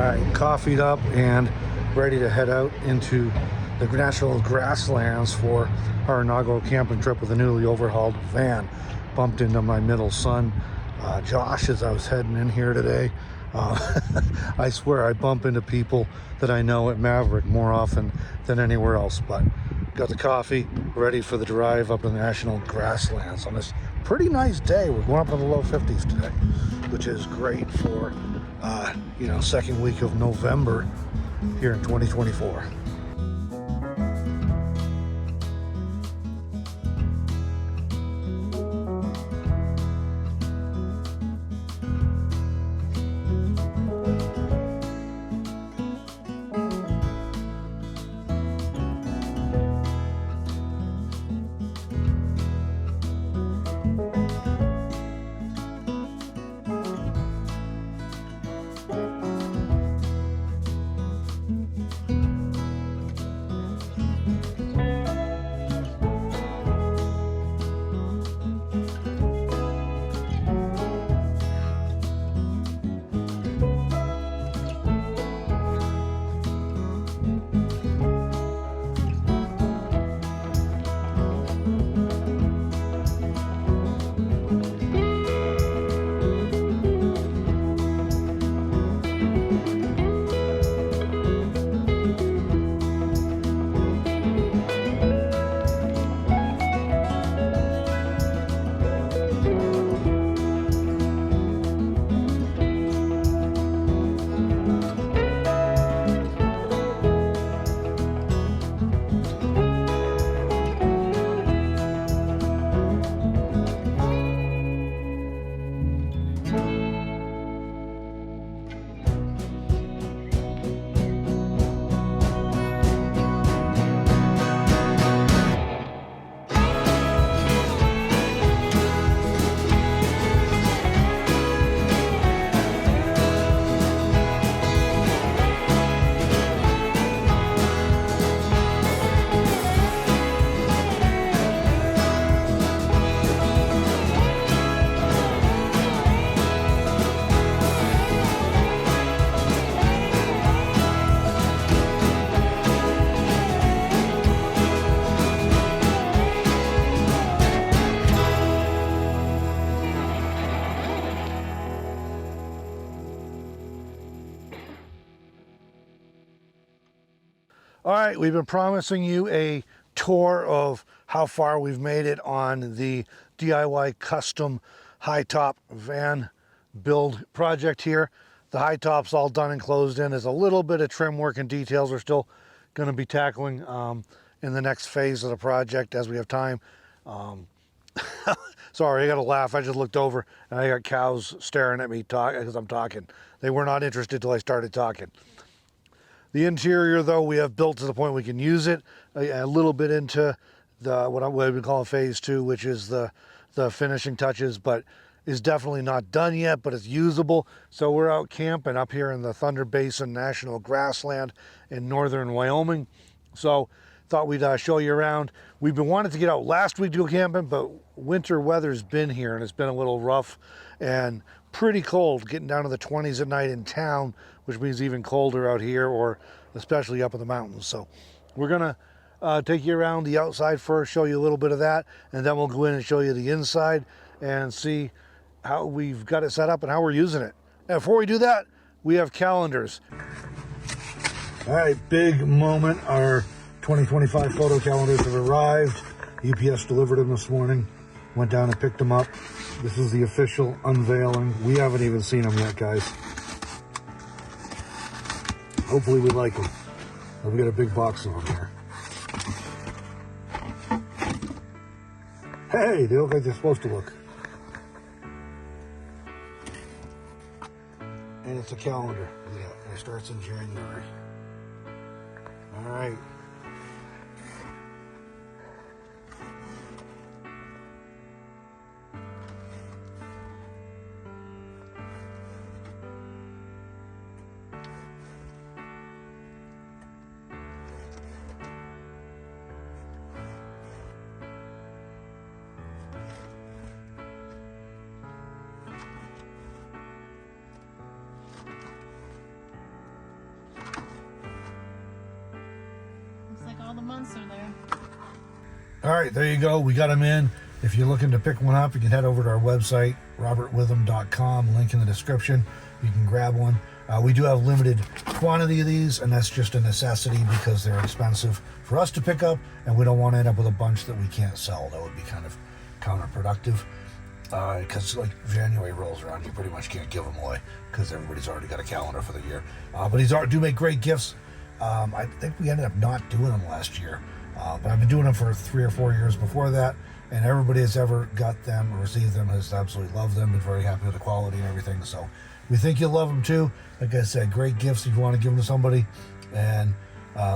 Alright, coffeeed up and ready to head out into the national grasslands for our inaugural camping trip with a newly overhauled van. Bumped into my middle son, Josh, as I was heading in here today. I swear I bump into people that I know at Maverick more often than anywhere else, but got the coffee, ready for the drive up in the national grasslands on this pretty nice day. We're going up in the low 50s today, which is great for second week of November here in 2024. All right, we've been promising you a tour of how far we've made it on the DIY custom Hightop van build project here. The Hightop's all done and closed in. There's a little bit of trim work and details we're still going to be tackling in the next phase of the project as we have time. Sorry, I got to laugh. I just looked over and I got cows staring at me because I'm talking. They were not interested till I started talking. The interior, though, we have built to the point we can use it a little bit into what I've been calling phase 2, which is the finishing touches, but is definitely not done yet, but it's usable. So we're out camping up here in the Thunder Basin National Grassland in northern Wyoming. So thought we'd show you around. We've been wanting to get out last week to go camping, but winter weather's been here and it's been a little rough and pretty cold, getting down to the 20s at night in town, which means even colder out here, or especially up in the mountains. So we're gonna take you around the outside first, show you a little bit of that, and then we'll go in and show you the inside and see how we've got it set up and how we're using it. And before we do that, we have calendars. All right, big moment. Our 2025 photo calendars have arrived. UPS delivered them this morning. Went down and picked them up. This is the official unveiling. We haven't even seen them yet, guys. Hopefully we like them. We got a big box of them here. Hey, they look like they're supposed to look. And it's a calendar. Yeah, it starts in January. All right. monster there. All right, there you go. We got them in. If you're looking to pick one up, you can head over to our website, robertwitham.com, link in the description. You can grab one. We do have limited quantity of these, and that's just a necessity because they're expensive for us to pick up, and we don't want to end up with a bunch that we can't sell. That would be kind of counterproductive. Because like January rolls around, you pretty much can't give them away because everybody's already got a calendar for the year. But these do make great gifts. I think we ended up not doing them last year, but I've been doing them for 3 or 4 years before that, and everybody that's ever got them or received them has absolutely loved them, been very happy with the quality and everything. So we think you'll love them too. Like I said, great gifts if you want to give them to somebody, and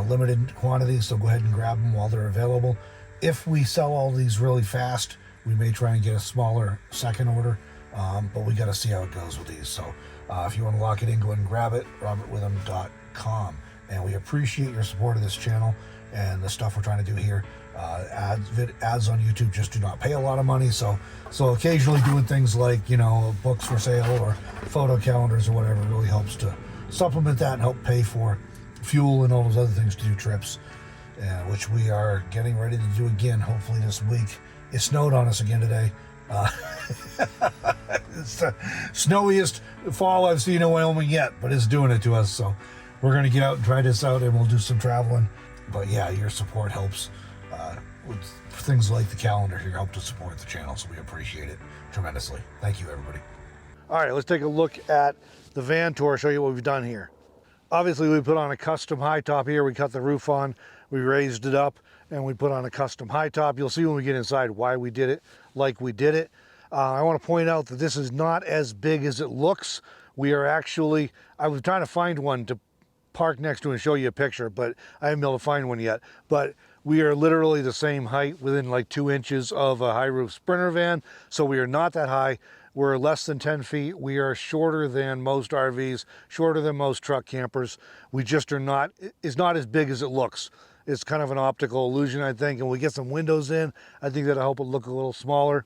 limited quantity, so go ahead and grab them while they're available. If we sell all these really fast, we may try and get a smaller second order, but we got to see how it goes with these. So if you want to lock it in, go ahead and grab it, robertwitham.com. And we appreciate your support of this channel and the stuff we're trying to do here. Ads on YouTube just do not pay a lot of money, so occasionally doing things like, you know, books for sale or photo calendars or whatever really helps to supplement that and help pay for fuel and all those other things to do trips, which we are getting ready to do again, hopefully this week. It snowed on us again today. It's the snowiest fall I've seen in Wyoming yet, but it's doing it to us. So we're going to get out and try this out, and we'll do some traveling. But yeah, your support helps with things like the calendar here, help to support the channel. So we appreciate it tremendously. Thank you, everybody. All right, let's take a look at the van tour, show you what we've done here. Obviously, we put on a custom high top here. We cut the roof on, we raised it up, and we put on a custom high top. You'll see when we get inside why we did it like we did it. I want to point out that this is not as big as it looks. We are actually, I was trying to find one to park next to and show you a picture, but I haven't been able to find one yet. But we are literally the same height, within like 2 inches of a high roof Sprinter van. So we are not that high. We're less than 10 feet. We are shorter than most RVs, shorter than most truck campers. We just are not, it's not as big as it looks. It's kind of an optical illusion, I think, and we get some windows in. I think that'll help it look a little smaller.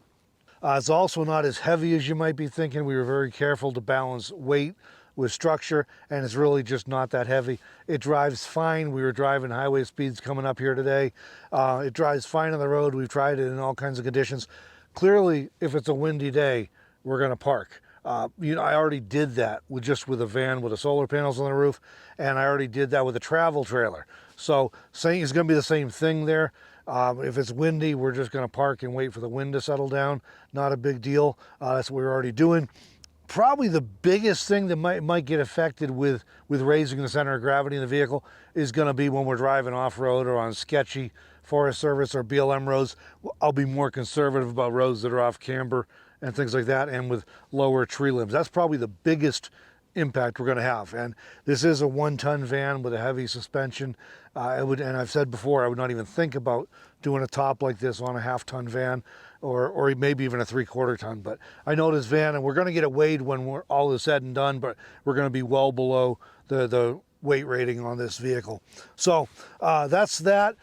It's also not as heavy as you might be thinking. We were very careful to balance weight with structure, and it's really just not that heavy. It drives fine. We were driving highway speeds coming up here today. It drives fine on the road. We've tried it in all kinds of conditions. Clearly, if it's a windy day, we're gonna park. You know, I already did that with a van with the solar panels on the roof, and I already did that with a travel trailer. So saying it's gonna be the same thing there. If it's windy, we're just gonna park and wait for the wind to settle down. Not a big deal. That's what we're already doing. Probably the biggest thing that might get affected with raising the center of gravity in the vehicle is gonna be when we're driving off-road or on sketchy Forest Service or BLM roads. I'll be more conservative about roads that are off camber and things like that, and with lower tree limbs. That's probably the biggest impact we're gonna have. And this is a 1-ton van with a heavy suspension. And I've said before, I would not even think about doing a top like this on a 1/2-ton van, or maybe even a 3/4 ton. But I know this van, and we're gonna get it weighed when all is said and done, but we're gonna be well below the weight rating on this vehicle. So that's that.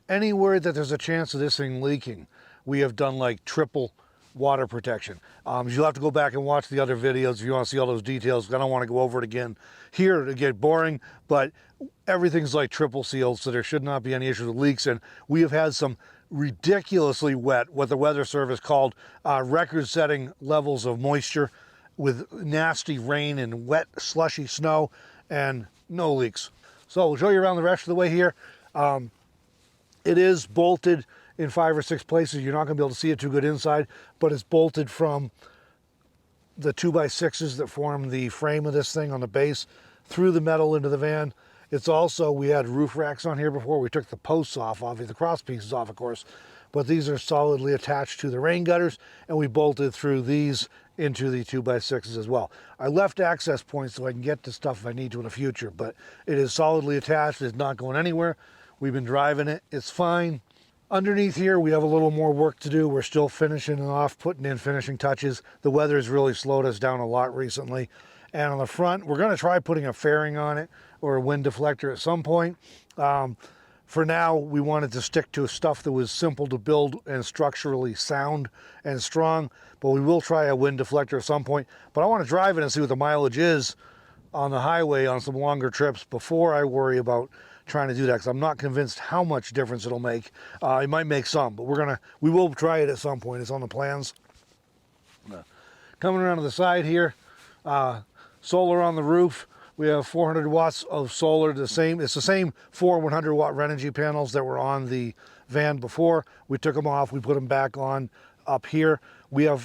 Anywhere that there's a chance of this thing leaking, we have done like triple water protection. You'll have to go back and watch the other videos if you want to see all those details. I don't want to go over it again here to get boring, but everything's like triple sealed, so there should not be any issues with leaks. And we have had some ridiculously wet, what the Weather Service called record-setting levels of moisture, with nasty rain and wet, slushy snow, and no leaks. So we'll show you around the rest of the way here. It is bolted in 5 or 6 places. You're not gonna be able to see it too good inside, but it's bolted from the 2x6s that form the frame of this thing on the base through the metal into the van. It's also, we had roof racks on here before. We took the posts off, obviously the cross pieces off, of course, but these are solidly attached to the rain gutters, and we bolted through these into the 2x6s as well. I left access points so I can get to stuff if I need to in the future, but it is solidly attached. It's not going anywhere. We've been driving it. It's fine. Underneath here, we have a little more work to do. We're still finishing off, putting in finishing touches. The weather's really slowed us down a lot recently. And on the front, we're gonna try putting a fairing on it or a wind deflector at some point. For now, we wanted to stick to stuff that was simple to build and structurally sound and strong, but we will try a wind deflector at some point. But I wanna drive it and see what the mileage is on the highway on some longer trips before I worry about trying to do that because I'm not convinced how much difference it'll make. It might make some, but we will try it at some point. It's on the plans. Coming around to the side here, solar on the roof. We have 400 watts of solar. It's the same 4 100 watt Renogy panels that were on the van before. We took them off. We put them back on up here. We're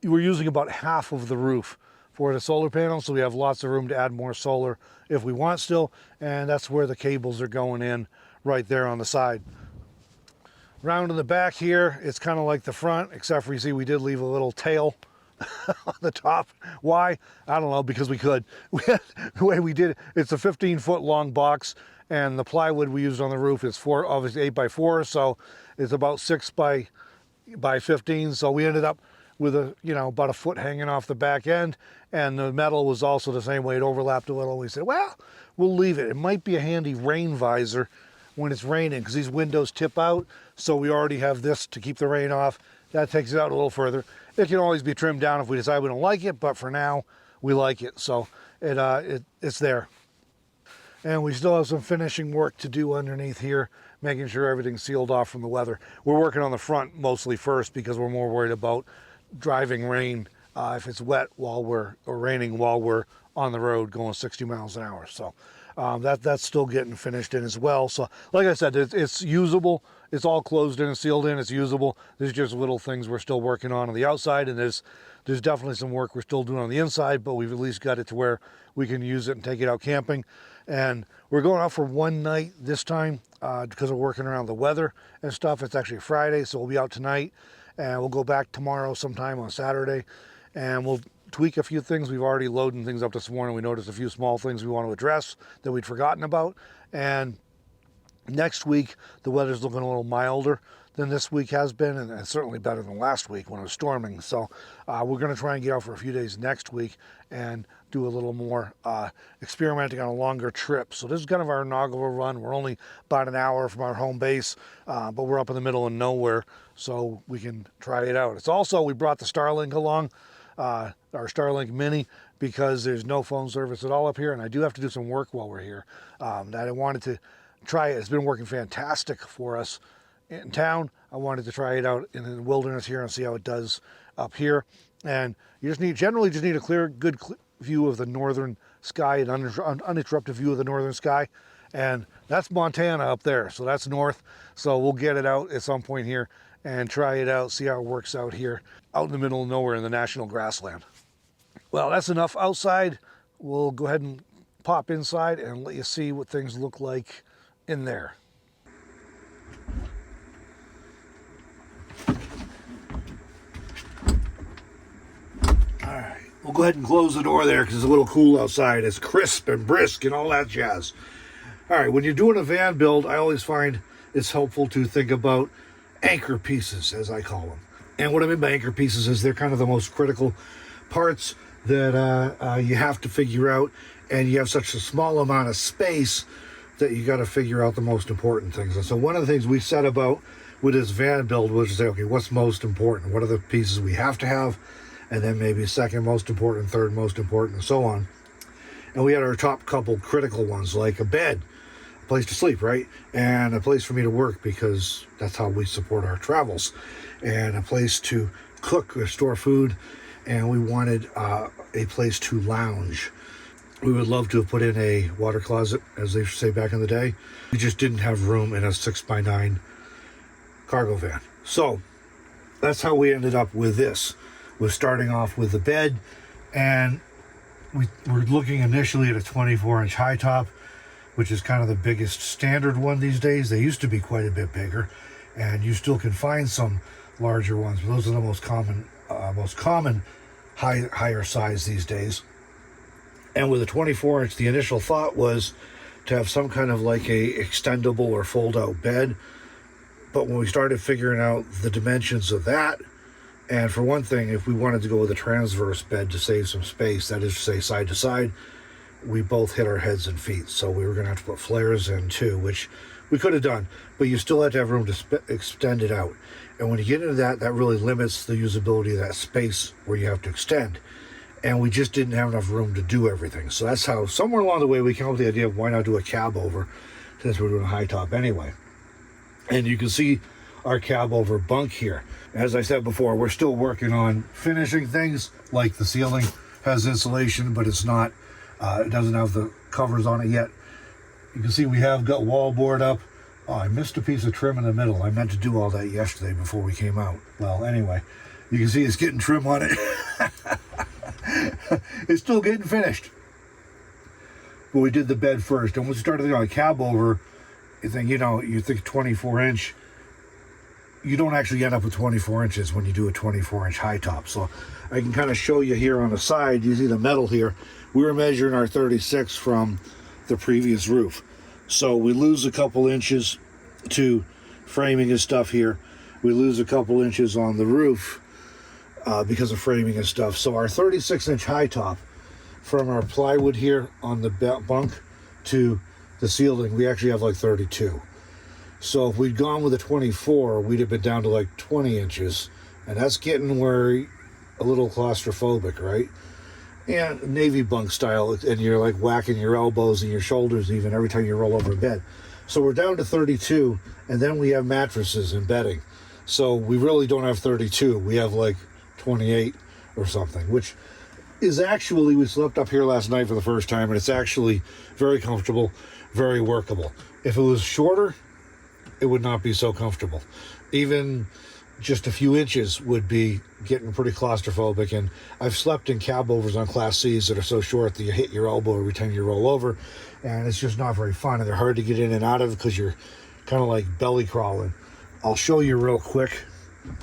using about half of the roof for the solar panels, so we have lots of room to add more solar if we want still, and that's where the cables are going in right there on the side. Round in the back here, it's kind of like the front, except for you see we did leave a little tail on the top. Why? I don't know, because we could. The way we did it, it's a 15-foot long box, and the plywood we used on the roof is obviously 8x4, so it's about 6 by 15, so we ended up with about a foot hanging off the back end, and the metal was also the same way. It overlapped a little. We said, well, we'll leave it. It might be a handy rain visor when it's raining, because these windows tip out, so we already have this to keep the rain off. That takes it out a little further. It can always be trimmed down if we decide we don't like it, but for now, we like it, so it's there. And we still have some finishing work to do underneath here, making sure everything's sealed off from the weather. We're working on the front mostly first because we're more worried about driving rain if it's wet or raining while we're on the road going 60 miles an hour. So that's still getting finished in as well. So like I said, it's usable. It's all closed in and sealed in. It's usable. There's just little things we're still working on the outside, and there's definitely some work we're still doing on the inside, but we've at least got it to where we can use it and take it out camping. And we're going out for one night this time because we're working around the weather and stuff. It's actually Friday, so we'll be out tonight, and we'll go back tomorrow sometime on Saturday, and we'll tweak a few things. We've already loaded things up this morning. We noticed a few small things we want to address that we'd forgotten about. And next week, the weather's looking a little milder than this week has been, and certainly better than last week when it was storming. So we're going to try and get out for a few days next week and do a little more experimenting on a longer trip. So this is kind of our inaugural run. We're only about an hour from our home base, but we're up in the middle of nowhere, so we can try it out. It's also, we brought the Starlink along, our Starlink Mini, because there's no phone service at all up here, and I do have to do some work while we're here. That I wanted to try it. It's been working fantastic for us in town. I wanted to try it out in the wilderness here and see how it does up here. And you generally just need a good view of the northern sky, an uninterrupted view of the northern sky. And that's Montana up there, so that's north. So we'll get it out at some point here and try it out, see how it works out here, out in the middle of nowhere in the national grassland. Well, that's enough outside. We'll go ahead and pop inside and let you see what things look like in there. All right, we'll go ahead and close the door there because it's a little cool outside. It's crisp and brisk and all that jazz. All right, when you're doing a van build, I always find it's helpful to think about anchor pieces, as I call them. And what I mean by anchor pieces is they're kind of the most critical parts that you have to figure out, and you have such a small amount of space that you got to figure out the most important things. And so one of the things we set about with this van build was to say, okay, what's most important? What are the pieces we have to have? And then maybe second most important, third most important, and so on. And we had our top couple critical ones, like a bed, a place to sleep, right? And a place for me to work, because that's how we support our travels. And a place to cook or store food. And we wanted a place to lounge. We would love to have put in a water closet, as they used to say back in the day. We just didn't have room in a 6x9 cargo van. So that's how we ended up with this. We're starting off with the bed, and we were looking initially at a 24-inch Hightop, which is kind of the biggest standard one these days. They used to be quite a bit bigger, and you still can find some larger ones, but those are the most common higher size these days. And with a 24-inch, the initial thought was to have some kind of like a extendable or fold-out bed. But when we started figuring out the dimensions of that, and for one thing, if we wanted to go with a transverse bed to save some space, that is to say side to side, we both hit our heads and feet. So we were going to have to put flares in too, which we could have done, but you still had to have room to extend it out. And when you get into that, that really limits the usability of that space where you have to extend. And we just didn't have enough room to do everything. So that's how, somewhere along the way, we came up with the idea of why not do a cab over. since we're doing a high top anyway. And you can see our cab over bunk here. As I said before, we're still working on finishing things, like the ceiling has insulation, but it's not, it doesn't have the covers on it yet. You can see we have got wall board up. Oh, I missed a piece of trim in the middle. I meant to do all that yesterday before we came out. Well, anyway, you can see it's getting trim on it. It's still getting finished. But we did the bed first. And when we started on a cab over, you think 24 inch. You don't actually end up with 24 inches when you do a 24 inch high top. So I can kind of show you here on the side. You see the metal here. We were measuring our 36 from the previous roof. So we lose a couple inches to framing and stuff here. We lose a couple inches on the roof because of framing and stuff. So our 36 inch high top from our plywood here on the bunk to the ceiling, we actually have like 32. So if we'd gone with a 24, we'd have been down to like 20 inches. And that's getting where a little claustrophobic, right? And Navy bunk style, and you're like whacking your elbows and your shoulders even every time you roll over a bed. So we're down to 32, and then we have mattresses and bedding. So we really don't have 32. We have like 28 or something, which is actually, we slept up here last night for the first time, and it's actually very comfortable, very workable. If it was shorter, it would not be so comfortable. Even just a few inches would be getting pretty claustrophobic. And I've slept in cab overs on Class C's that are so short that you hit your elbow every time you roll over, and it's just not very fun, and they're hard to get in and out of because you're kind of like belly crawling. I'll show you real quick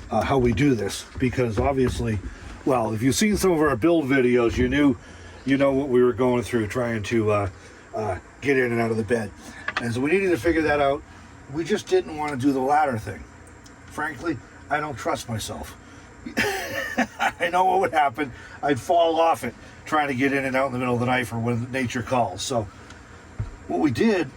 how we do this, because obviously, well, if you've seen some of our build videos, you know what we were going through trying to get in and out of the bed. And so we needed to figure that out. We just didn't want to do the ladder thing. Frankly, I don't trust myself. I know what would happen. I'd fall off it trying to get in and out in the middle of the night for when nature calls. So what we did,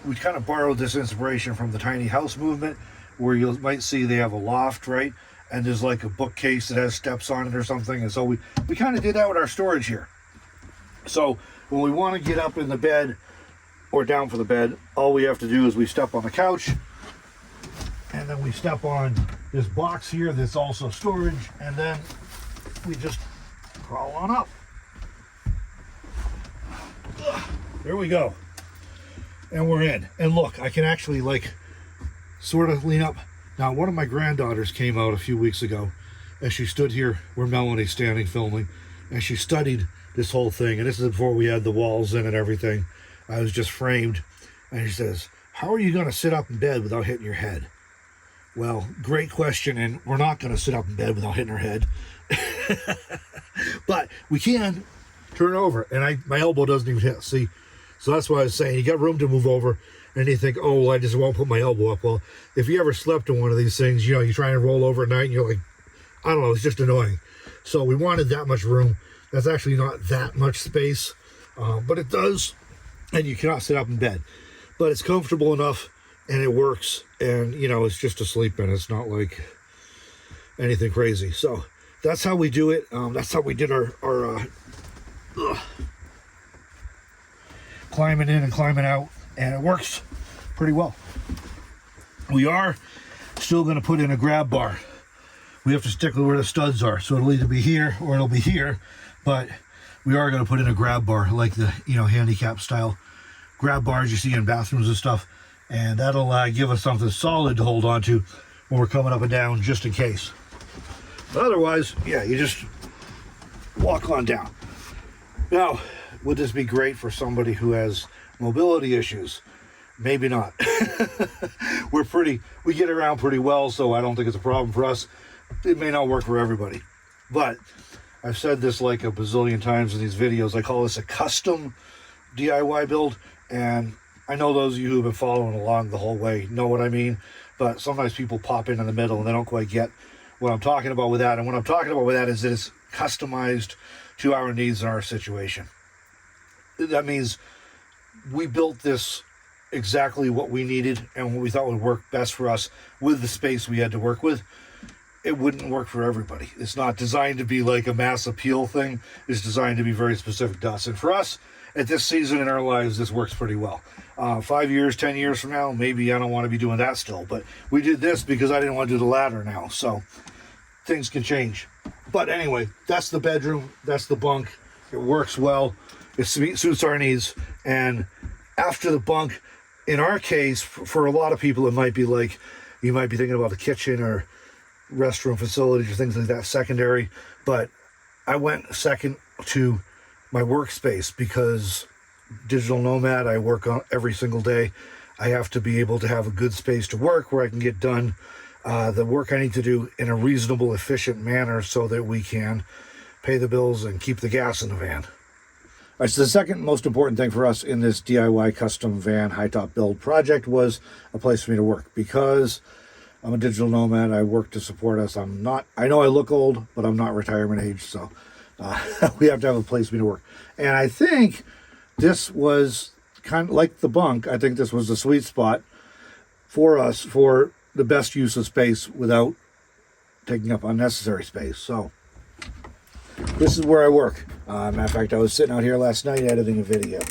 we kind of borrowed this inspiration from the tiny house movement, where you might see they have a loft, right? And there's like a bookcase that has steps on it or something. And so we kind of did that with our storage here. So when we want to get up in the bed or down for the bed, all we have to do is we step on the couch, and then we step on this box here that's also storage, and then we just crawl on up. There we go. And we're in. And look, I can actually like sort of lean up. Now, one of my granddaughters came out a few weeks ago, and she stood here where Melanie's standing filming, and she studied this whole thing. And this is before we had the walls in and everything. I was just framed. And she says, "How are you going to sit up in bed without hitting your head?" Well, great question, and we're not going to sit up in bed without hitting our head. But we can turn over, and my elbow doesn't even hit, see? So that's why I was saying, you got room to move over, and you think, oh, well, I just won't put my elbow up. Well, if you ever slept in one of these things, you try and roll over at night, and you're like, I don't know, it's just annoying. So we wanted that much room. That's actually not that much space, but it does, and you cannot sit up in bed. But it's comfortable enough, and it works, and it's just to sleep in. It's not like anything crazy. So that's how we do it. That's how we did our climbing in and climbing out, and it works pretty well. We are still going to put in a grab bar. We have to stick with where the studs are, so it'll either be here or it'll be here, but we are going to put in a grab bar, like the handicap style grab bars you see in bathrooms and stuff. And that'll give us something solid to hold on to when we're coming up and down, just in case. But otherwise, yeah, you just walk on down. Now, would this be great for somebody who has mobility issues? Maybe not. We get around pretty well, so I don't think it's a problem for us. It may not work for everybody. But I've said this like a bazillion times in these videos. I call this a custom DIY build, and I know those of you who have been following along the whole way know what I mean, but sometimes people pop in the middle and they don't quite get what I'm talking about with that. And what I'm talking about with that is that it's customized to our needs and our situation. That means we built this exactly what we needed and what we thought would work best for us with the space we had to work with. It wouldn't work for everybody. It's not designed to be like a mass appeal thing. It's designed to be very specific to us. And for us, at this season in our lives, this works pretty well. 5 years, 10 years from now, maybe I don't want to be doing that still. But we did this because I didn't want to do the ladder now. So things can change. But anyway, that's the bedroom. That's the bunk. It works well. It suits our needs. And after the bunk, in our case, for a lot of people, it might be like, you might be thinking about the kitchen or restroom facilities or things like that, secondary. But I went second to my workspace because digital nomad, I work on every single day. I have to be able to have a good space to work where I can get done the work I need to do in a reasonable, efficient manner so that we can pay the bills and keep the gas in the van. All right, so the second most important thing for us in this DIY custom van Hightop build project was a place for me to work. Because I'm a digital nomad, I work to support us. I know I look old, but I'm not retirement age, so we have to have a place for me to work. And I think this was kind of like the bunk. I think this was the sweet spot for us for the best use of space without taking up unnecessary space. So this is where I work. Matter of fact, I was sitting out here last night editing a video.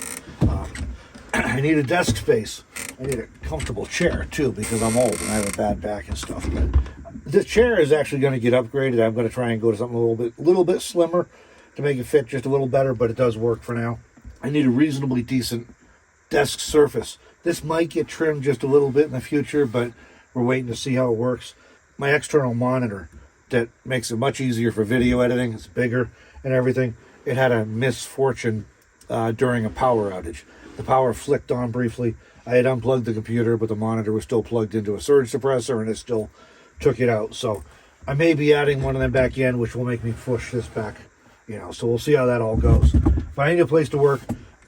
I need a desk space. I need a comfortable chair too because I'm old and I have a bad back and stuff. But the chair is actually going to get upgraded. I'm going to try and go to something a little bit slimmer to make it fit just a little better, but it does work for now. I need a reasonably decent desk surface. This might get trimmed just a little bit in the future, but we're waiting to see how it works. My external monitor that makes it much easier for video editing. It's bigger and everything. It had a misfortune during a power outage. The power flicked on briefly. I had unplugged the computer, but the monitor was still plugged into a surge suppressor, and it still took it out. So I may be adding one of them back in, which will make me push this back. So we'll see how that all goes. But I need a place to work.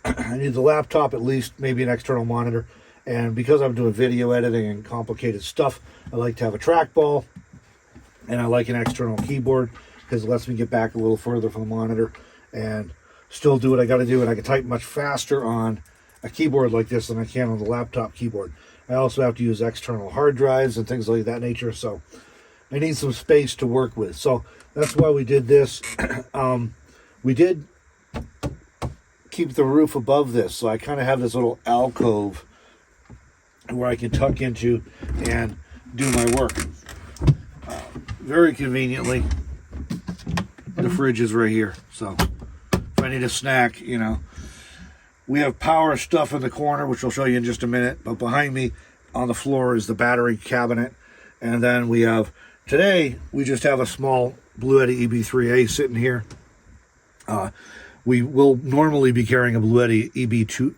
I need the laptop, at least, maybe an external monitor. And because I'm doing video editing and complicated stuff, I like to have a trackball. And I like an external keyboard because it lets me get back a little further from the monitor and still do what I got to do. And I can type much faster on a keyboard like this than I can on the laptop keyboard. I also have to use external hard drives and things like that nature. So I need some space to work with. So that's why we did this. We did keep the roof above this. So I kind of have this little alcove where I can tuck into and do my work. Very conveniently, the fridge is right here. So if I need a snack, we have power stuff in the corner, which I'll show you in just a minute. But behind me on the floor is the battery cabinet. And then we have, today, we just have a small Bluetti EB3A sitting here. We will normally be carrying a Bluetti EB2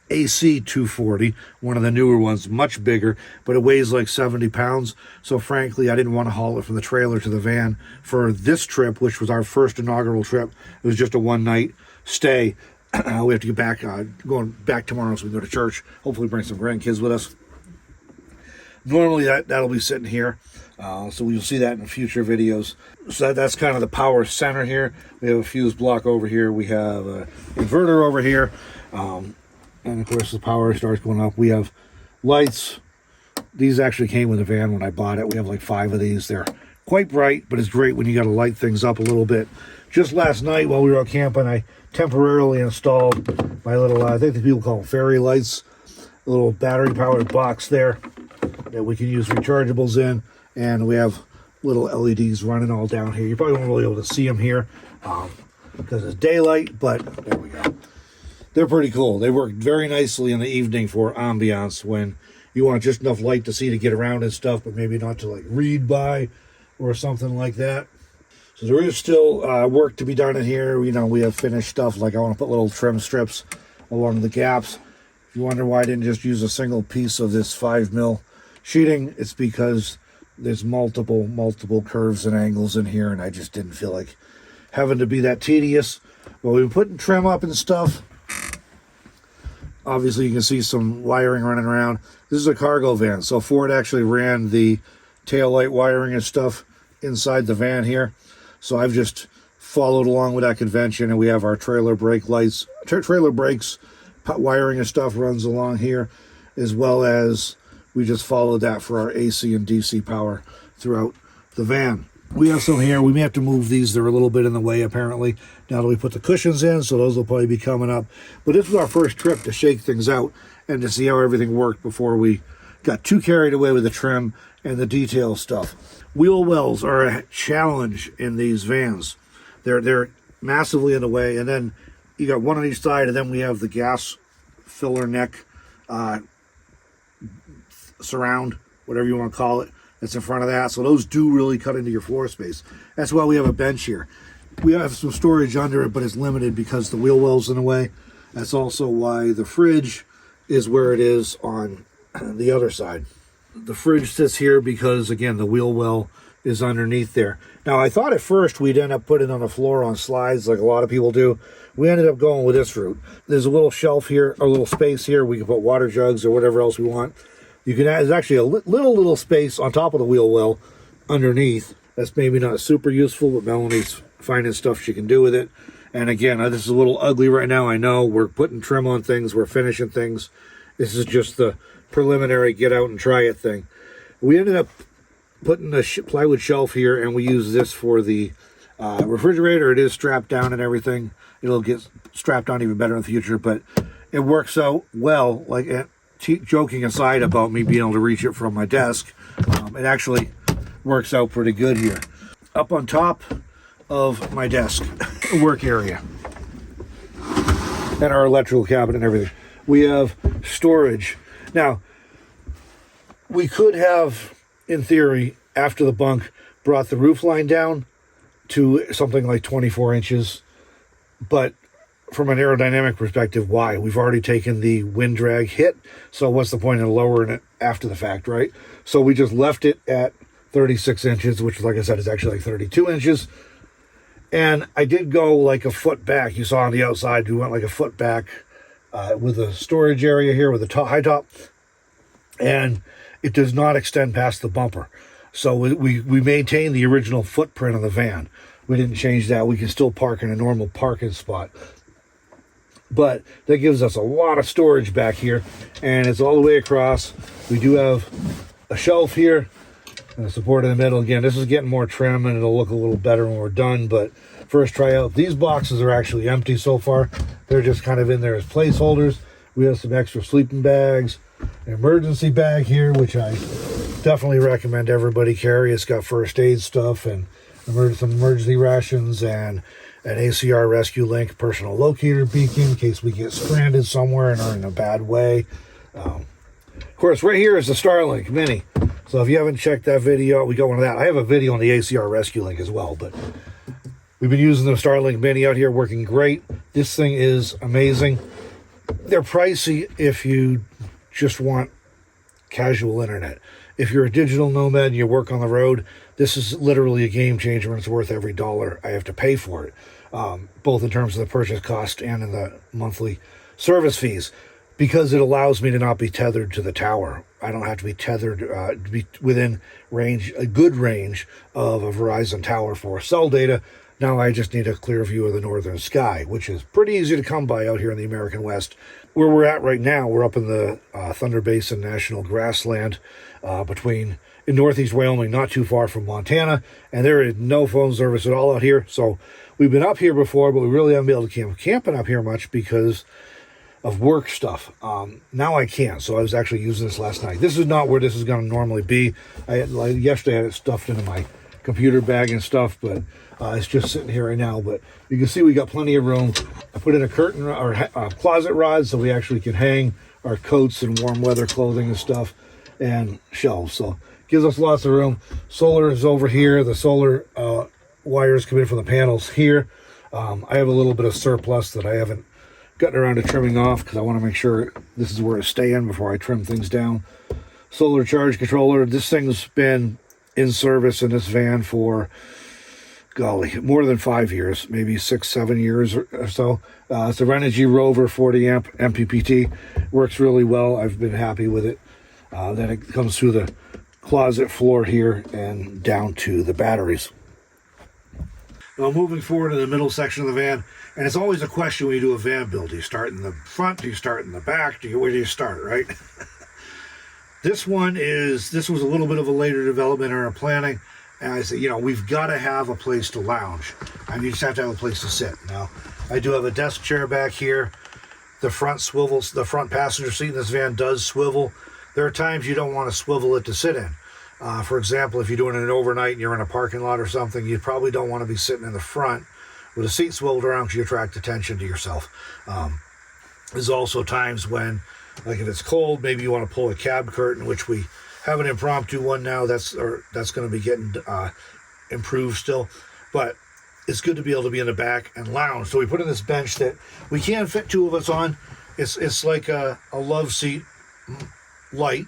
AC240, one of the newer ones, much bigger, but it weighs like 70 pounds. So frankly, I didn't want to haul it from the trailer to the van for this trip, which was our first inaugural trip. It was just a one-night stay. We have to get back, going back tomorrow so we can go to church. Hopefully bring some grandkids with us. Normally that'll be sitting here. So you'll see that in future videos. So that's kind of the power center here. We have a fuse block over here. We have an inverter over here. And of course the power starts going up. We have lights. These actually came with the van when I bought it. We have like 5 of these. They're quite bright, but it's great when you got to light things up a little bit. Just last night while we were out camping, I temporarily installed my little, I think the people call them fairy lights, a little battery powered box there that we can use rechargeables in. And we have little LEDs running all down here. You probably won't really be able to see them here because it's daylight, but there we go. They're pretty cool. They work very nicely in the evening for ambiance when you want just enough light to see to get around and stuff, but maybe not to like read by or something like that. So there is still work to be done in here. We have finished stuff. Like I want to put little trim strips along the gaps. If you wonder why I didn't just use a single piece of this 5mm sheeting, it's because there's multiple curves and angles in here, and I just didn't feel like having to be that tedious. But we've been putting trim up and stuff. Obviously, you can see some wiring running around. This is a cargo van, so Ford actually ran the taillight wiring and stuff inside the van here. So I've just followed along with that convention, and we have our trailer brake lights, trailer brakes, wiring and stuff runs along here, as well as we just followed that for our AC and DC power throughout the van. We have some here. We may have to move these. They're a little bit in the way, apparently, now that we put the cushions in, so those will probably be coming up. But this was our first trip to shake things out and to see how everything worked before we got too carried away with the trim and the detail stuff. Wheel wells are a challenge in these vans. They're massively in the way, and then you got one on each side, and then we have the gas filler neck surround, whatever you want to call it, that's in front of that. So those do really cut into your floor space. That's why we have a bench here. We have some storage under it, but it's limited because the wheel well's in the way. That's also why the fridge is where it is on the other side. The fridge sits here because, again, the wheel well is underneath there. Now, I thought at first we'd end up putting it on the floor on slides like a lot of people do. We ended up going with this route. There's a little shelf here, a little space here. We can put water jugs or whatever else we want. You can add, there's actually a little space on top of the wheel well underneath. That's maybe not super useful, but Melanie's finding stuff she can do with it. And again, this is a little ugly right now. I know we're putting trim on things. We're finishing things. This is just the preliminary get out and try it thing. We ended up putting a plywood shelf here, and we use this for the refrigerator. It is strapped down and everything. It'll get strapped on even better in the future, but it works out well. Like, joking aside about me being able to reach it from my desk, it actually works out pretty good here. Up on top of my desk work area and our electrical cabinet and everything, we have storage. Now, we could have, in theory, after the bunk, brought the roof line down to something like 24 inches, but from an aerodynamic perspective, why? We've already taken the wind drag hit, so what's the point in lowering it after the fact, right? So we just left it at 36 inches, which, like I said, is actually like 32 inches. And I did go like a foot back. You saw on the outside, we went like a foot back with a storage area here with a high top. And it does not extend past the bumper. So we maintain the original footprint of the van. We didn't change that. We can still park in a normal parking spot. But that gives us a lot of storage back here, and it's all the way across. We do have a shelf here and a support in the middle. Again, this is getting more trim, and it'll look a little better when we're done. But first try out, these boxes are actually empty so far. They're just kind of in there as placeholders. We have some extra sleeping bags, an emergency bag here, which I definitely recommend everybody carry. It's got first aid stuff and some emergency rations and an ACR Rescue Link personal locator beacon in case we get stranded somewhere and are in a bad way. Of course, right here is the Starlink Mini. So if you haven't checked that video, we got one of that. I have a video on the ACR Rescue Link as well, but we've been using the Starlink Mini out here, working great. This thing is amazing. They're pricey if you just want casual internet. If you're a digital nomad and you work on the road, this is literally a game changer, and it's worth every dollar I have to pay for it, both in terms of the purchase cost and in the monthly service fees, because it allows me to not be tethered to the tower. I don't have to be tethered to be within range, a good range of a Verizon tower for cell data. Now I just need a clear view of the northern sky, which is pretty easy to come by out here in the American West. Where we're at right now, we're up in the Thunder Basin National Grassland in northeast Wyoming, not too far from Montana, and there is no phone service at all out here. So we've been up here before, but we really haven't been able to camping up here much because of work stuff. Now I can, so I was actually using this last night. This is not where this is going to normally be. Yesterday I had it stuffed into my computer bag and stuff, but it's just sitting here right now. But you can see we got plenty of room. I put in a curtain or a closet rod so we actually can hang our coats and warm weather clothing and stuff, and shelves. So gives us lots of room. Solar is over here. The solar wires come in from the panels here. I have a little bit of surplus that I haven't gotten around to trimming off because I want to make sure this is where it's staying before I trim things down. Solar charge controller. This thing's been in service in this van for, golly, more than 5 years, maybe 6-7 years or so. It's a Renogy Rover 40 amp MPPT. Works really well. I've been happy with it. Then it comes through the closet floor here and down to the batteries. Now moving forward to the middle section of the van, and it's always a question when you do a van build. Do you start in the front? Do you start in the back? Where do you start, right? This was a little bit of a later development in our planning, And I said, you know, we've got to have a place to lounge. I mean, you just have to have a place to sit. Now, I do have a desk chair back here. The front swivels, the front passenger seat in this van does swivel. There are times you don't want to swivel it to sit in. For example, if you're doing an overnight and you're in a parking lot or something, you probably don't want to be sitting in the front with a seat swiveled around because you attract attention to yourself. There's also times when, like if it's cold, maybe you want to pull a cab curtain, which we have an impromptu one now. That's going to be getting improved still. But it's good to be able to be in the back and lounge. So we put in this bench that we can fit two of us on. It's like a love seat light.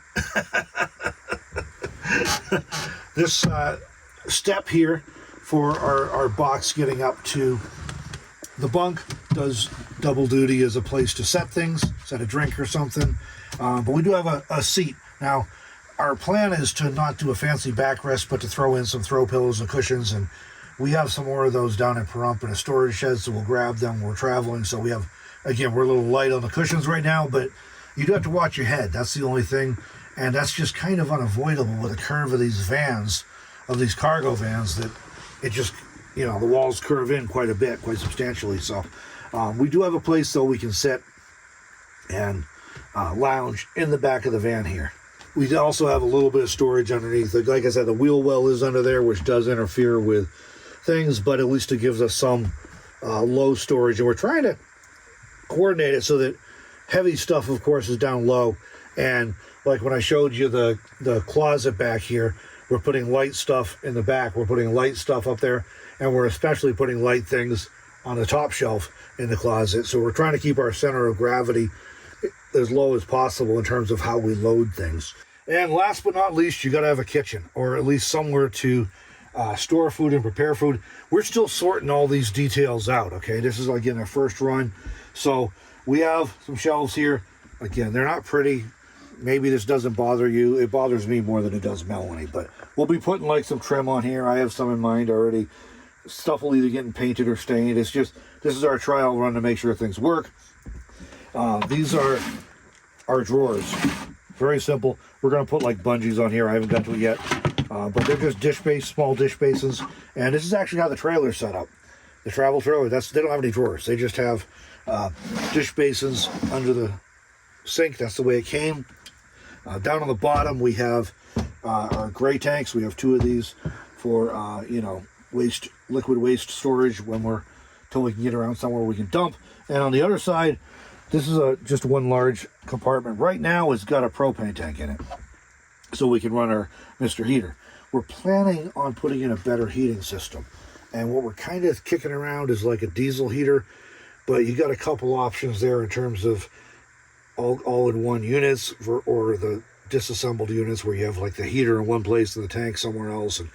This step here for our box getting up to the bunk does double duty as a place to set things, set a drink or something. But we do have a seat. Now, our plan is to not do a fancy backrest, but to throw in some throw pillows and cushions. And we have some more of those down in Pahrump in a storage shed, so we'll grab them when we're traveling. So we have, again, we're a little light on the cushions right now, but you do have to watch your head. That's the only thing. And that's just kind of unavoidable with the curve of these vans, of these cargo vans, that it just, you know, the walls curve in quite a bit, quite substantially. So we do have a place, though, we can sit and lounge in the back of the van here. We also have a little bit of storage underneath. Like I said, the wheel well is under there, which does interfere with things, but at least it gives us some low storage. And we're trying to coordinate it so that heavy stuff, of course, is down low. And like when I showed you the closet back here, we're putting light stuff in the back. We're putting light stuff up there, and we're especially putting light things on the top shelf in the closet. So we're trying to keep our center of gravity as low as possible in terms of how we load things. And last but not least, you got to have a kitchen, or at least somewhere to store food and prepare food. We're still sorting all these details out, okay? This is, again, our first run. So we have some shelves here. Again, they're not pretty. Maybe this doesn't bother you. It bothers me more than it does Melanie. But we'll be putting like some trim on here. I have some in mind already. Stuff will either get painted or stained. It's just, this is our trial run to make sure things work. These are our drawers. Very simple. We're going to put like bungees on here. I haven't got to it yet. But they're just small dish basins. And this is actually how the trailer's set up. The travel trailer, they don't have any drawers. They just have dish basins under the sink. That's the way it came. Down on the bottom, we have our gray tanks. We have two of these for, liquid waste storage till we can get around somewhere we can dump. And on the other side, this is just one large compartment. Right now, it's got a propane tank in it, so we can run our Mr. Heater. We're planning on putting in a better heating system. And what we're kind of kicking around is like a diesel heater, but you got a couple options there in terms of all-in-one units or the disassembled units where you have like the heater in one place and the tank somewhere else. And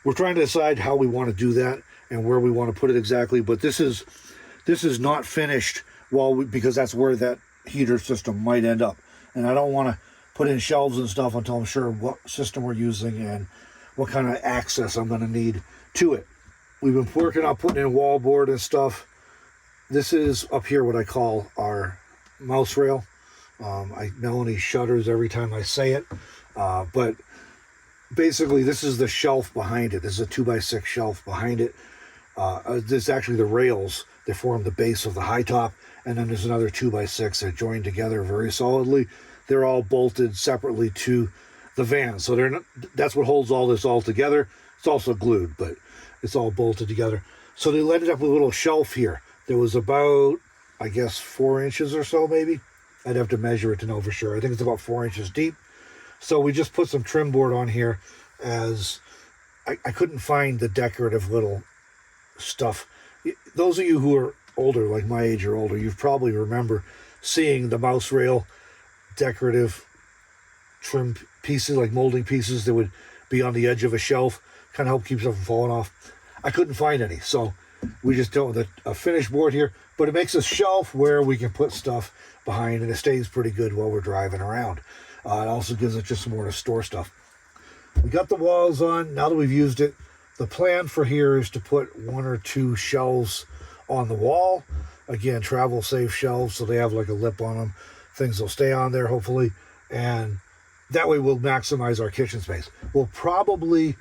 we're trying to decide how we want to do that and where we want to put it exactly. But this is not finished because that's where that heater system might end up. And I don't want to put in shelves and stuff until I'm sure what system we're using and what kind of access I'm going to need to it. We've been working on putting in wall board and stuff. This is up here what I call our mouse rail. Melanie shudders every time I say it. But basically, this is the shelf behind it. This is a 2x6 shelf behind it. This is actually the rails that form the base of the Hightop. And then there's another 2x6 that join together very solidly. They're all bolted separately to the van. So that's what holds all this all together. It's also glued, but it's all bolted together. So they ended up with a little shelf here. There was about, I guess, 4 inches or so, maybe. I'd have to measure it to know for sure. I think it's about 4 inches deep. So we just put some trim board on here as I couldn't find the decorative little stuff. Those of you who are older, like my age or older, you probably remember seeing the mouse rail decorative trim pieces, like molding pieces that would be on the edge of a shelf, kind of help keep stuff from falling off. I couldn't find any, so we just don't have a finished board here, but it makes a shelf where we can put stuff behind, and it stays pretty good while we're driving around. It also gives it just some more to store stuff. We got the walls on. Now that we've used it, the plan for here is to put 1 or 2 shelves on the wall. Again, travel safe shelves, so they have like a lip on them. Things will stay on there, hopefully, and that way we'll maximize our kitchen space. We'll probably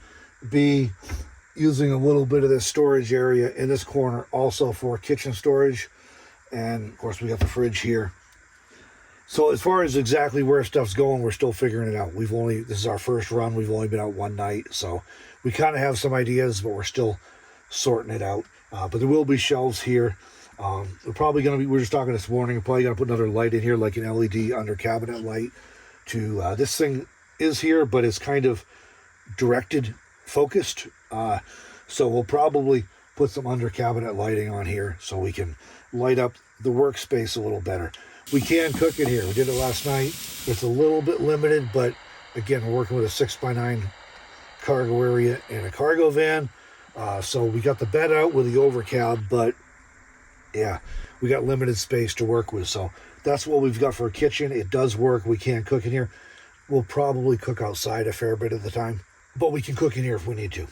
be using a little bit of this storage area in this corner also for kitchen storage. And of course we got the fridge here. So as far as exactly where stuff's going, we're still figuring it out. This is our first run. We've only been out one night. So we kind of have some ideas, but we're still sorting it out. But there will be shelves here. We're probably going to be, we were just talking this morning, we're probably going to put another light in here, like an LED under cabinet light this thing is here, but it's kind of directed, focused. So we'll probably put some under cabinet lighting on here so we can light up the workspace a little better. We can cook in here. We did it last night. It's a little bit limited, but again, we're working with a 6x9 cargo area and a cargo van. So we got the bed out with the overcab, but yeah, we got limited space to work with. So that's what we've got for a kitchen. It does work. We can cook in here. We'll probably cook outside a fair bit of the time, but we can cook in here if we need to.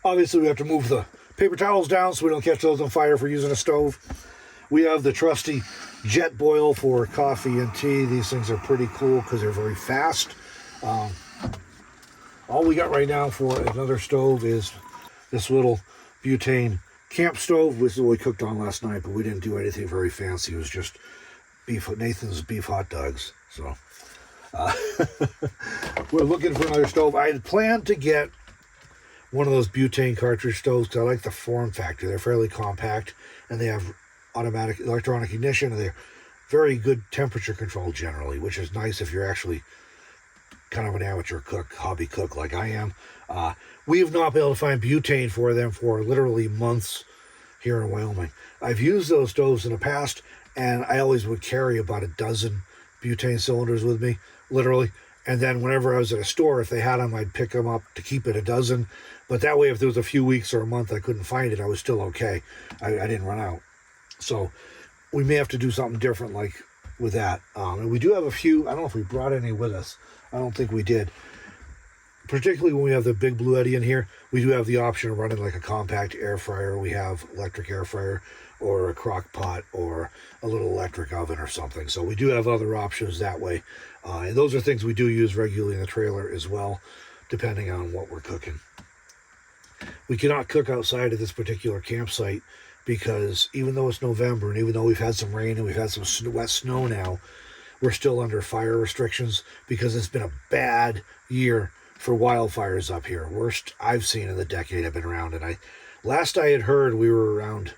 Obviously, we have to move the paper towels down so we don't catch those on fire for using a stove. We have the trusty jet boil for coffee and tea. These things are pretty cool because they're very fast. All we got right now for another stove is this little butane camp stove, which is what we cooked on last night, but we didn't do anything very fancy. It was just Nathan's beef hot dogs. So we're looking for another stove. I had planned to get one of those butane cartridge stoves because I like the form factor. They're fairly compact and they have automatic electronic ignition, and they're very good temperature control generally, which is nice if you're actually kind of an amateur cook, hobby cook like I am. We have not been able to find butane for them for literally months here in Wyoming. I've used those stoves in the past, and I always would carry about a dozen butane cylinders with me, literally. And then whenever I was at a store, if they had them, I'd pick them up to keep it a dozen. But that way, if there was a few weeks or a month I couldn't find it, I was still okay. I didn't run out. So we may have to do something different like with that. And we do have a few. I don't know if we brought any with us. I don't think we did. Particularly when we have the big Blue Eddy in here, we do have the option of running like a compact air fryer. We have electric air fryer or a crock pot or a little electric oven or something. So we do have other options that way. And those are things we do use regularly in the trailer as well, depending on what we're cooking. We cannot cook outside of this particular campsite because even though it's November and even though we've had some rain and we've had some wet snow now, we're still under fire restrictions because it's been a bad year for wildfires up here. Worst I've seen in the decade I've been around. And last I had heard, we were around,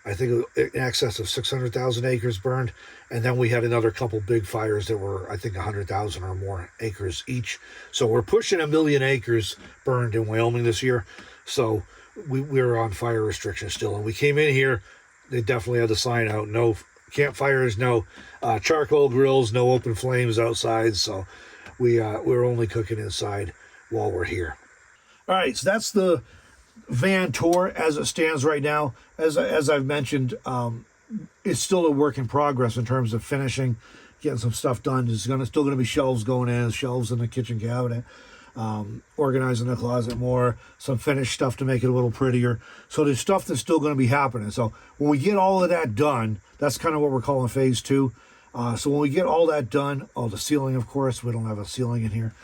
I think, in excess of 600,000 acres burned. And then we had another couple big fires that were, I think, 100,000 or more acres each. So we're pushing 1 million acres burned in Wyoming this year. So we're on fire restrictions still. And we came in here, they definitely had the sign out, no campfires, no charcoal grills, no open flames outside. So we're only cooking inside while we're here. All right, so that's the van tour as it stands right now. As I've mentioned, it's still a work in progress in terms of finishing, getting some stuff done. There's still going to be shelves going in, shelves in the kitchen cabinet, organizing the closet more, some finished stuff to make it a little prettier. So there's stuff that's still going to be happening. So when we get all of that done, that's kind of what we're calling phase 2. So when we get all that done, the ceiling, of course, we don't have a ceiling in here.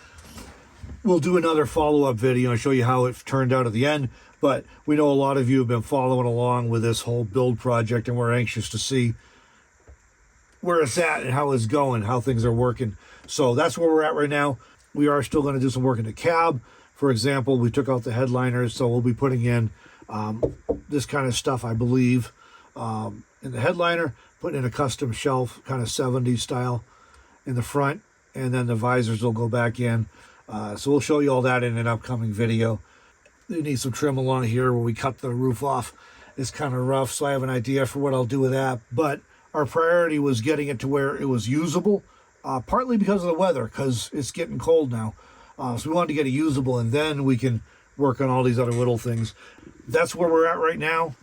We'll do another follow-up video and show you how it turned out at the end. But we know a lot of you have been following along with this whole build project, and we're anxious to see where it's at and how it's going, how things are working. So that's where we're at right now. We are still going to do some work in the cab. For example, we took out the headliners, so we'll be putting in this kind of stuff, I believe, in the headliner, putting in a custom shelf, kind of 70s style in the front, and then the visors will go back in. So we'll show you all that in an upcoming video. We need some trim along here where we cut the roof off. It's kind of rough, so I have an idea for what I'll do with that. But our priority was getting it to where it was usable, partly because of the weather, because it's getting cold now. So we wanted to get it usable, and then we can work on all these other little things. That's where we're at right now.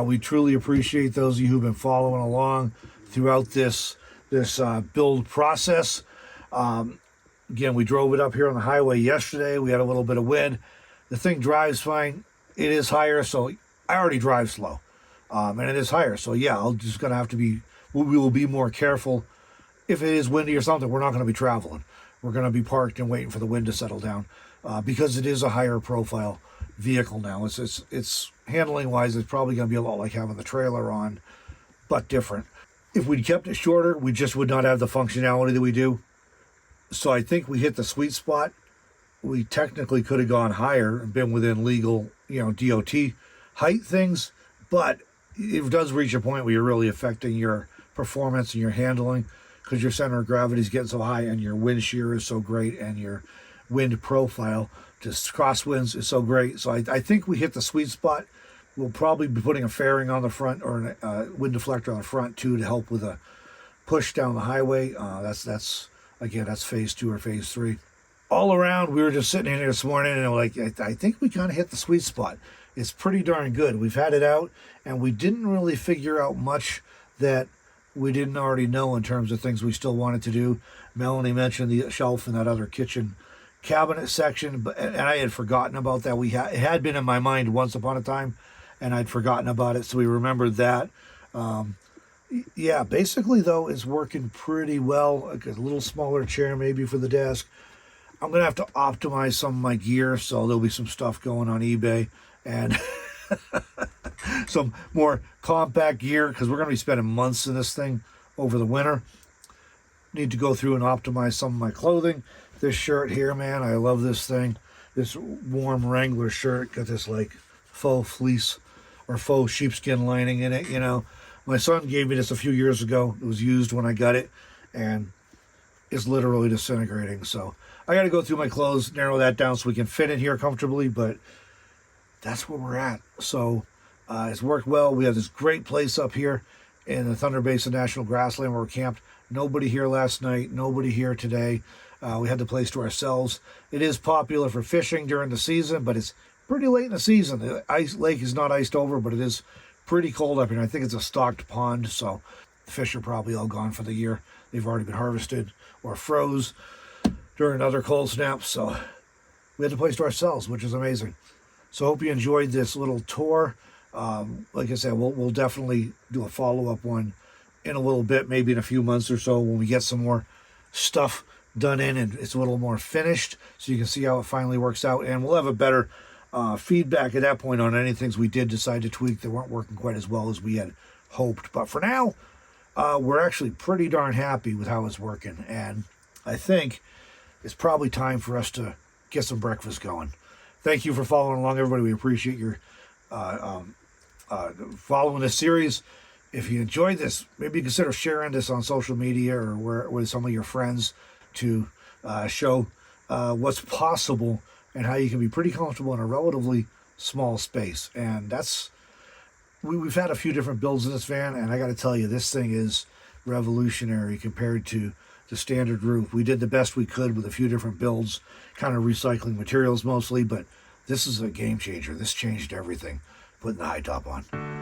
We truly appreciate those of you who've been following along throughout this build process. Again, we drove it up here on the highway yesterday. We had a little bit of wind. The thing drives fine. It is higher, so I already drive slow. And it is higher. So yeah, I'm just going to have to be, we will be more careful. If it is windy or something, we're not going to be traveling. we're going to be parked and waiting for the wind to settle down, because it is a higher profile vehicle now. It's handling wise, it's probably going to be a lot like having the trailer on, but different. If we'd kept it shorter, we just would not have the functionality that we do. So I think we hit the sweet spot. We technically could have gone higher and been within legal, DOT height things, but it does reach a point where you're really affecting your performance and your handling, because your center of gravity is getting so high and your wind shear is so great and your wind profile, just crosswinds, is so great. So I think we hit the sweet spot. We'll probably be putting a fairing on the front, or a wind deflector on the front too, to help with a push down the highway. That's phase 2 or phase 3. All around, we were just sitting in here this morning and I think we kind of hit the sweet spot. It's pretty darn good. We've had it out and we didn't really figure out much that we didn't already know in terms of things we still wanted to do. Melanie mentioned the shelf in that other kitchen cabinet section, and I had forgotten about that. It had been in my mind once upon a time, and I'd forgotten about it, so we remembered that. Yeah, basically though, it's working pretty well. Like a little smaller chair maybe for the desk. I'm gonna have to optimize some of my gear, so there'll be some stuff going on eBay and some more compact gear, because we're gonna be spending months in this thing over the winter. Need to go through and optimize some of my clothing. This shirt here, man, I love this thing. This warm Wrangler shirt, got this like faux fleece or faux sheepskin lining in it, My son gave me this a few years ago. It was used when I got it, and it's literally disintegrating. So I got to go through my clothes, narrow that down so we can fit in here comfortably, but that's where we're at. So it's worked well. We have this great place up here in the Thunder Basin National Grassland where we're camped. Nobody here last night, nobody here today. We had the place to ourselves. It is popular for fishing during the season, but it's pretty late in the season. The lake is not iced over, but it is pretty cold up here. I think it's a stocked pond, so the fish are probably all gone for the year. They've already been harvested or froze during another cold snap, so we had the place to ourselves, which is amazing. So hope you enjoyed this little tour. Like I said, we'll definitely do a follow-up one in a little bit, maybe in a few months or so, when we get some more stuff done in and it's a little more finished, so you can see how it finally works out, and we'll have a better feedback at that point on any things we did decide to tweak that weren't working quite as well as we had hoped. But for now, we're actually pretty darn happy with how it's working, and I think it's probably time for us to get some breakfast going. Thank you for following along, everybody. We appreciate your following this series. If you enjoyed this, maybe consider sharing this on social media or with some of your friends to show what's possible and how you can be pretty comfortable in a relatively small space. And we've had a few different builds in this van, and I got to tell you, this thing is revolutionary compared to the standard roof. We did the best we could with a few different builds, kind of recycling materials mostly, but this is a game changer. This changed everything, putting the Hightop on.